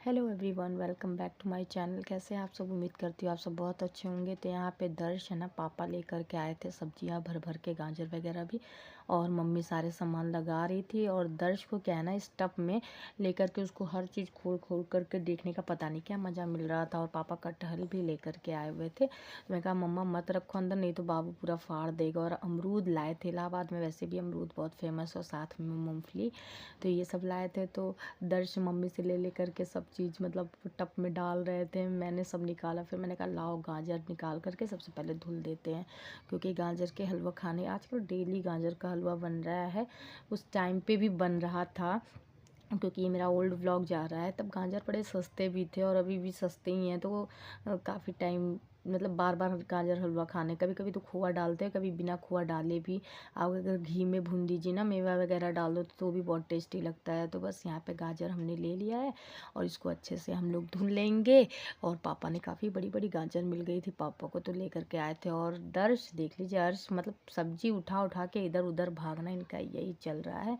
Hello everyone, welcome back to my channel. कैसे हैं आप सब? उम्मीद करती हूँ आप सब बहुत अच्छे होंगे। तो यहाँ पे दर्श है ना, पापा लेकर के आए थे सब्जियाँ भर भर के, गाजर वगैरह भी, और मम्मी सारे सामान लगा रही थी। और दर्श को क्या है ना, इस टब में लेकर के उसको हर चीज़ खोल खोल करके देखने का पता नहीं क्या मज़ा मिल रहा था। और पापा कटहल भी लेकर के आए हुए थे। तो मैं कहा मम्मा मत रखो अंदर, नहीं तो बाबू पूरा फाड़ देगा। और अमरूद लाए थे, इलाहाबाद में वैसे भी अमरूद बहुत फेमस, और साथ में मूँगफली, तो ये सब लाए थे। तो दर्श मम्मी से ले लेकर के सब चीज़ मतलब टब में डाल रहे थे। मैंने सब निकाला, फिर मैंने कहा लाओ गाजर निकाल करके सबसे पहले धुल देते हैं, क्योंकि गाजर के हलवा खाने आजकल डेली गाजर का हलवा बन रहा है। उस टाइम पे भी बन रहा था, क्योंकि ये मेरा ओल्ड व्लॉग जा रहा है, तब गाजर बड़े सस्ते भी थे और अभी भी सस्ते ही हैं। तो काफ़ी टाइम मतलब बार बार गाजर हलवा खाने, कभी कभी तो खोआ डालते हैं, कभी बिना खोआ डाले भी। आप अगर घी में भून दीजिए ना, मेवा वगैरह डाल दो तो भी बहुत टेस्टी लगता है। तो बस यहाँ पे गाजर हमने ले लिया है और इसको अच्छे से हम लोग धुल लेंगे। और पापा ने काफ़ी बड़ी बड़ी गाजर मिल गई थी पापा को, तो लेकर के आए थे। और दर्श देख लीजिए, अर्श मतलब सब्जी उठा उठा के इधर उधर भागना इनका यही चल रहा है।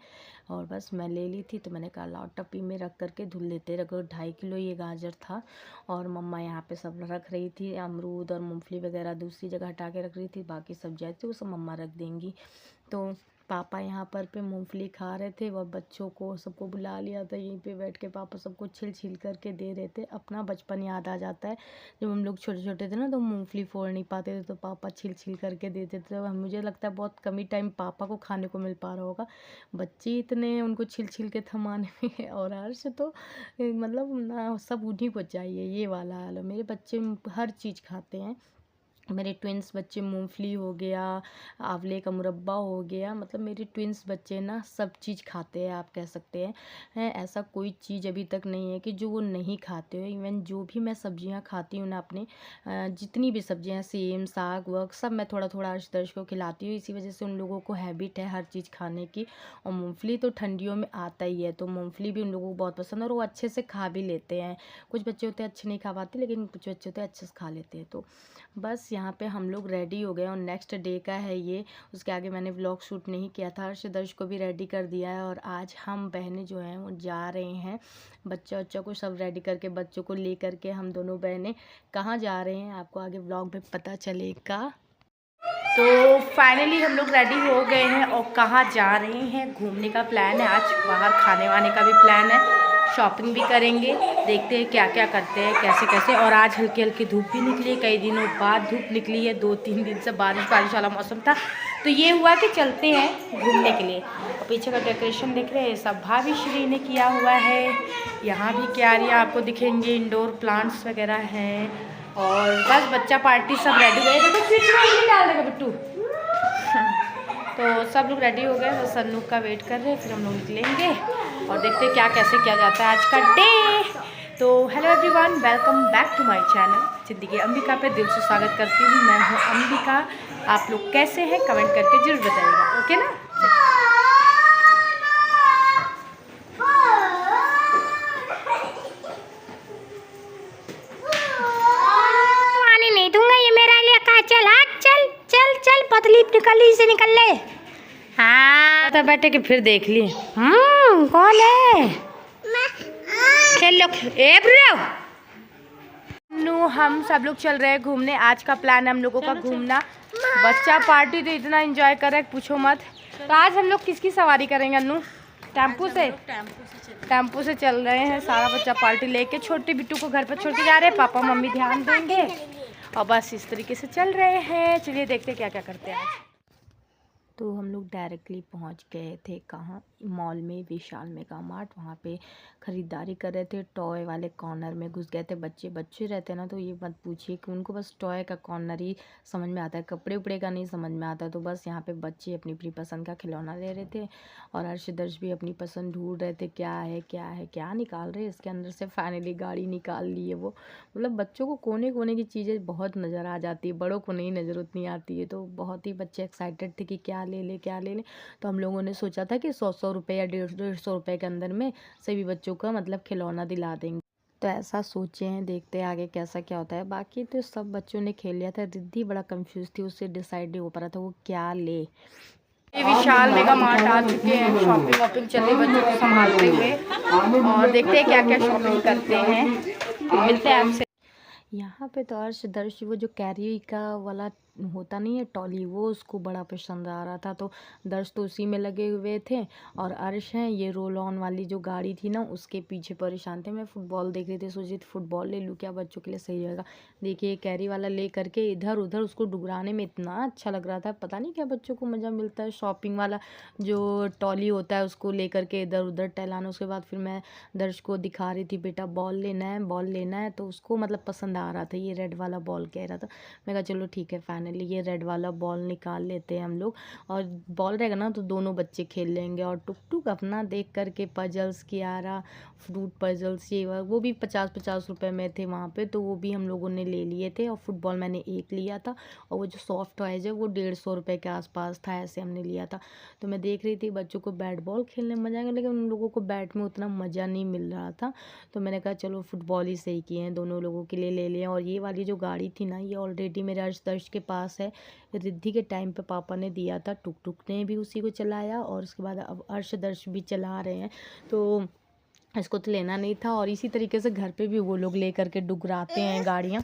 और बस मैं ले ली थी, तो मैंने कहा लाओ टप्पी में रख करके धुल लेते। रखो 2.5 किलो ये गाजर था। और मम्मा यहाँ पे सब रख रही थी, अमरूद और मूंगफली वगैरह दूसरी जगह हटा के रख रही थी, बाकी सब्जियाँ थी वो सब मम्मा रख देंगी। तो पापा यहाँ पर पे मूंगफली खा रहे थे, वह बच्चों को सबको बुला लिया था, यहीं पे बैठ के पापा सबको छिल छिल करके दे रहे थे। अपना बचपन याद आ जाता है, जब हम लोग छोटे छोटे थे ना, तो मूंगफली फोड़ नहीं पाते थे, तो पापा छिल छिल करके देते थे। तो मुझे लगता है बहुत कम ही टाइम पापा को खाने को मिल पा रहा होगा, बच्चे इतने उनको छिल छिल के थमाने में। और हर्ष तो मतलब ना सब उन्हीं को चाहिए, ये वाला हाल है। मेरे बच्चे हर चीज़ खाते हैं। मेरे ट्विंस बच्चे मूंगफली हो गया, आंवले का मुरब्बा हो गया, मतलब मेरे ट्विंस बच्चे ना सब चीज़ खाते हैं, आप कह सकते हैं। ऐसा कोई चीज़ अभी तक नहीं है कि जो वो नहीं खाते हो। इवन जो भी मैं सब्जियां खाती हूँ ना अपने, जितनी भी सब्जियां हैं, सेम साग वग सब मैं थोड़ा थोड़ा अर्श दर्श को खिलाती हूँ। इसी वजह से उन लोगों को हैबिट है हर चीज़ खाने की। और मूँगफली तो ठंडियों में आता ही है, तो मूँगफली भी उन लोगों को बहुत पसंद है, और वो अच्छे से खा भी लेते हैं। कुछ बच्चे होते हैं अच्छे नहीं खा पाते, लेकिन कुछ बच्चे होते हैं अच्छे से खा लेते हैं। तो बस यहाँ पे हम लोग रेडी हो गए, और नेक्स्ट डे का है ये। उसके आगे मैंने व्लॉग शूट नहीं किया था। हर्ष दर्श को भी रेडी कर दिया है, और आज हम बहनें जो हैं वो जा रहे हैं, बच्चा को सब रेडी करके, बच्चों को ले करके हम दोनों बहनें कहाँ जा रहे हैं आपको आगे व्लॉग में पता चलेगा। तो फाइनली हम लोग रेडी हो गए हैं, और कहाँ जा रहे हैं, घूमने का प्लान है आज, बाहर खाने वाने का भी प्लान है, शॉपिंग भी करेंगे, देखते हैं क्या क्या करते हैं, कैसे कैसे। और आज हल्की हल्की धूप भी निकली है, कई दिनों बाद धूप निकली है, 2-3 दिन से बारिश बारिश वाला मौसम था। तो ये हुआ कि चलते हैं घूमने के लिए। और पीछे का डेकोरेशन देख रहे हैं, सब भाभी श्री ने किया हुआ है। यहाँ भी क्यारियाँ आपको दिखेंगे, इंडोर प्लांट्स वगैरह हैं। और बस बच्चा पार्टी सब रेडी हुए। देखो स्विच नहीं डाल देगा बिट्टू। तो सब लोग रेडी हो गए, बस सन्नू का वेट कर रहे हैं, फिर हम लोग निकलेंगे और देखते हैं क्या कैसे किया जाता है आज का डे। तो hello everyone, welcome back to my channel Zindagi Ambika पे दिल से स्वागत करती हूँ। मैं हूँ अंबिका। आप लोग कैसे हैं कमेंट करके जरूर बताइएगा, ओके ना। पानी नहीं दूंगा, ये मेरा लिए कहा। चल हाँ, चल चल चल, पतली निकल से निकल ले। हाँ तो बैठे के फिर देख लिए। कौन है? खेल लो ए ब्रो। हम सब लोग चल रहे हैं घूमने। आज का प्लान है हम लोगों का घूमना। बच्चा पार्टी तो इतना एंजॉय कर रहा है पूछो मत। तो आज हम लोग किसकी सवारी करेंगे अन्नू? टेम्पू से। टेम्पू से चल रहे हैं, सारा बच्चा पार्टी लेके। छोटे बिट्टू को घर पर छोड़ के जा रहे हैं, पापा मम्मी ध्यान देंगे। और बस इस तरीके से चल रहे हैं। चलिए देखते क्या क्या करते हैं। तो हम लोग डायरेक्टली पहुंच गए थे कहाँ, मॉल में, विशाल मेगा मार्ट। वहाँ पे ख़रीदारी कर रहे थे। टॉय वाले कॉर्नर में घुस गए थे। बच्चे रहते हैं ना, तो ये मत पूछिए कि उनको बस टॉय का कॉर्नर ही समझ में आता है, कपड़े उपड़े का नहीं समझ में आता। तो बस यहाँ पे बच्चे अपनी अपनी पसंद का खिलौना ले रहे थे, और हर्ष दर्श भी अपनी पसंद ढूंढ रहे थे, क्या है क्या है क्या निकाल रहे इसके अंदर से। फाइनली गाड़ी निकाल ली है वो। मतलब बच्चों को कोने कोने की चीज़ें बहुत नज़र आ जाती है, बड़ों को नहीं नज़र उतनी आती है। तो बहुत ही बच्चे एक्साइटेड थे कि क्या ले ले क्या ले ले। तो हम लोगों ने सोचा था कि 100 रुपये या 150 रुपये के अंदर में सभी बच्चों का मतलब खिलौना दिला देंगे। तो ऐसा सोचे हैं, देखते हैं आगे कैसा क्या होता है। बाकी तो सब बच्चों ने खेल लिया था। रिद्धि बड़ा कंफ्यूज थी, उससे डिसाइड नहीं हो पा रहा था वो क्या ले। ये विशाल मेगा मार्ट आ चुके हैं, शॉपिंग वॉपिंग चल रही बच्चों को संभालते हुए, और देखते हैं क्या क्या शॉपिंग करते हैं। मिलते हैं आपसे। यहाँ पे तो अर्श दर्श वो जो कैरी का वाला होता नहीं है टॉली, वो उसको बड़ा पसंद आ रहा था, तो दर्श तो उसी में लगे हुए थे, और अर्श हैं ये रोल ऑन वाली जो गाड़ी थी ना उसके पीछे परेशान थे। मैं फुटबॉल देख रही थी, सोची फुटबॉल ले लूँ क्या, बच्चों के लिए सही रहेगा। देखिए कैरी वाला ले करके इधर उधर उसको डुगराने में इतना अच्छा लग रहा था, पता नहीं क्या बच्चों को मज़ा मिलता है शॉपिंग वाला जो टॉली होता है उसको ले करके इधर उधर टहलाना। उसके बाद फिर मैं दर्श को दिखा रही थी, बेटा बॉल लेना है, बॉल लेना है, तो उसको मतलब पसंद आ रहा था, ये रेड वाला बॉल कह रहा था। मैं कहा चलो ठीक है, फाइनली ये रेड वाला बॉल निकाल लेते हैं हम लोग, और बॉल रहेगा ना तो दोनों बच्चे खेल लेंगे। और टुक टुक अपना देख करके पजल्स कियारा फ्रूट पजल्स ये वो भी 50-50 रुपए में थे वहाँ पे, तो वो भी हम लोगों ने ले लिए थे। और फुटबॉल मैंने एक लिया था, और वो जो सॉफ्ट टॉयज है वो 150 रुपये के आसपास था, ऐसे हमने लिया था। तो मैं देख रही थी बच्चों को बैट बॉल खेलने में मजा आएगा, लेकिन उन लोगों को बैट में उतना मज़ा नहीं मिल रहा था, तो मैंने कहा चलो फुटबॉल ही सही किए हैं, दोनों लोगों के लिए ले लिए। और ये वाली जो गाड़ी थी ना ये ऑलरेडी मेरे अर्श के पास है, रिद्धि के टाइम पे पापा ने दिया था, टुक टुक ने भी उसी को चलाया, और उसके बाद अब अर्श दर्श भी चला रहे हैं, तो इसको तो लेना नहीं था। और इसी तरीके से घर पे भी वो लोग ले करके डुगराते हैं गाड़ियाँ।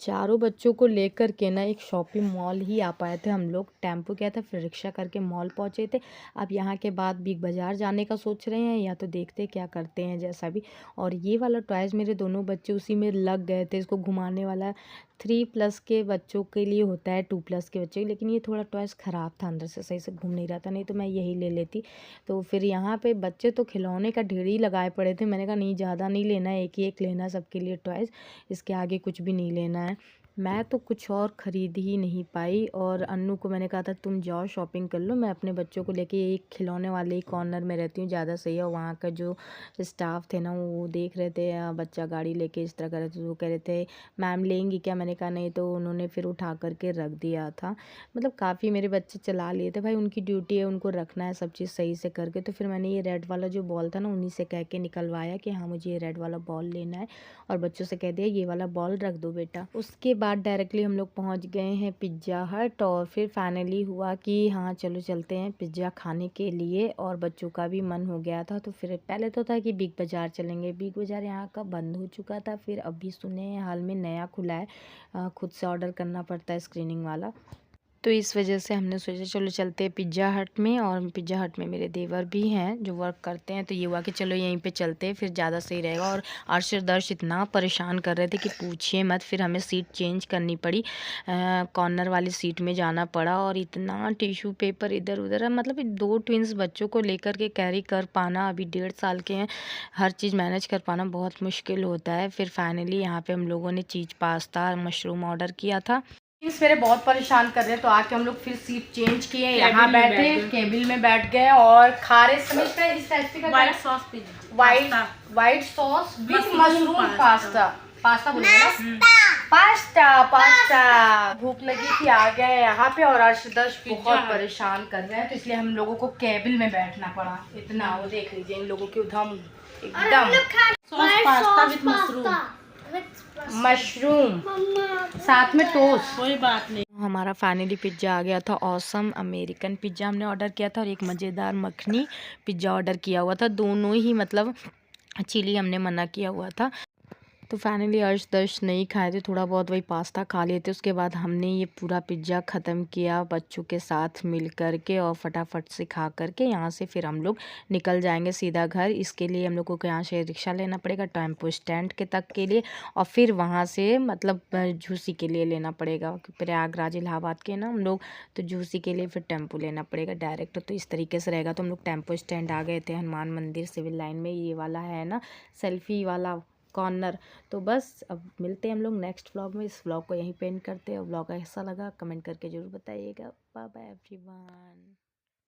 चारों बच्चों को लेकर के ना एक शॉपिंग मॉल ही आ पाए थे हम लोग, टेम्पो किया था फिर रिक्शा करके मॉल पहुंचे थे। अब यहाँ के बाद बिग बाज़ार जाने का सोच रहे हैं, या तो देखते क्या करते हैं जैसा भी। और ये वाला टॉयज़ मेरे दोनों बच्चे उसी में लग गए थे, इसको घुमाने वाला 3+ के बच्चों के लिए होता है, 2+ के बच्चों, लेकिन ये थोड़ा टॉयज़ ख़राब था, अंदर से सही से घूम नहीं रहा था, नहीं तो मैं यही ले लेती। तो फिर यहाँ पे बच्चे तो खिलौने का ढेर ही लगाए पड़े थे, मैंने कहा नहीं ज़्यादा नहीं लेना है, एक ही एक लेना सबके लिए टॉयज़, इसके आगे कुछ भी नहीं लेना है। मैं तो कुछ और ख़रीद ही नहीं पाई, और अन्नू को मैंने कहा था तुम जाओ शॉपिंग कर लो, मैं अपने बच्चों को लेके एक खिलौने वाले ही कॉर्नर में रहती हूँ, ज़्यादा सही है। और वहाँ का जो स्टाफ थे ना वो देख रहे थे बच्चा गाड़ी लेके इस तरह कर रहे थे, तो वो कह रहे थे मैम लेंगी क्या, मैंने कहा नहीं, तो उन्होंने फिर उठा करके रख दिया था। मतलब काफ़ी मेरे बच्चे चला लिए थे, भाई उनकी ड्यूटी है, उनको रखना है सब चीज़ सही से करके। तो फिर मैंने ये रेड वाला जो बॉल था ना उन्हीं से कह के निकलवाया कि हाँ मुझे ये रेड वाला बॉल लेना है, और बच्चों से कह दिया ये वाला बॉल रख दो बेटा। उसके बाद डायरेक्टली हम लोग पहुंच गए हैं पिज़्ज़ा हट, और फिर फाइनली हुआ कि हाँ चलो चलते हैं पिज़्ज़ा खाने के लिए, और बच्चों का भी मन हो गया था। तो फिर पहले तो था कि बिग बाज़ार चलेंगे, बिग बाज़ार यहाँ का बंद हो चुका था, फिर अभी सुने हाल में नया खुला है, खुद से ऑर्डर करना पड़ता है स्क्रीनिंग वाला, तो इस वजह से हमने सोचा चलो चलते हैं पिज़्ज़ा हट में। और पिज़्ज़ा हट में मेरे देवर भी हैं जो वर्क करते हैं, तो ये हुआ कि चलो यहीं पे चलते हैं, फिर ज़्यादा सही रहेगा। और अर्शद दर्श इतना परेशान कर रहे थे कि पूछिए मत, फिर हमें सीट चेंज करनी पड़ी, कॉर्नर वाली सीट में जाना पड़ा, और इतना टिश्यू पेपर इधर उधर, मतलब 2 ट्विंस बच्चों को लेकर के कैरी कर पाना, अभी 1.5 साल के हैं, हर चीज़ मैनेज कर पाना बहुत मुश्किल होता है। फिर फाइनली यहाँ पर हम लोगों ने चीज़ पास्ता मशरूम ऑर्डर किया था। मेरे बहुत परेशान कर रहे हैं, तो आके हम लोग फिर सीट चेंज किए, यहाँ बैठे केबिल में बैठ गए, और खा रहे समझते हैं इस रेसिपी का white sauce pizza, white sauce with mushroom pasta, pasta बोलिए ना, पास्ता। भूख लगी थी, आ गए यहाँ पे, और अर्शदर्श बहुत परेशान कर रहे हैं, तो इसलिए हम लोगों को केबिल में बैठना पड़ा इतना। वो देख लीजिए इन लोगों की उधम एकदम, पास्ता विद मशरूम साथ में टोस्ट, कोई बात नहीं। हमारा फाइनली पिज़्ज़ा आ गया था, ऑसम अमेरिकन पिज़्ज़ा हमने ऑर्डर किया था, और एक मज़ेदार मखनी पिज़्ज़ा ऑर्डर किया हुआ था, दोनों ही मतलब चिली हमने मना किया हुआ था। तो फाइनली अर्श दर्श नहीं खाए थे, थोड़ा बहुत वही पास्ता खा लिए थे। उसके बाद हमने ये पूरा पिज़्ज़ा ख़त्म किया बच्चों के साथ मिल कर के, और फटाफट से खा करके यहाँ से फिर हम लोग निकल जाएंगे सीधा घर। इसके लिए हम लोगों को यहाँ से रिक्शा लेना पड़ेगा टेम्पो स्टैंड के तक के लिए, और फिर वहाँ से मतलब झूसी के लिए लेना पड़ेगा, प्रयागराज इलाहाबाद के ना हम लोग, तो झूसी के लिए फिर टेम्पो लेना पड़ेगा डायरेक्ट। तो इस तरीके से रहेगा। तो हम लोग टेम्पो स्टैंड आ गए थे, हनुमान मंदिर सिविल लाइन में, ये वाला है ना सेल्फी वाला कॉर्नर। तो बस अब मिलते हैं हम लोग नेक्स्ट व्लॉग में। इस व्लॉग को यहीं पे एंड करते हैं। व्लॉग कैसा लगा कमेंट करके ज़रूर बताइएगा। Bye bye everyone.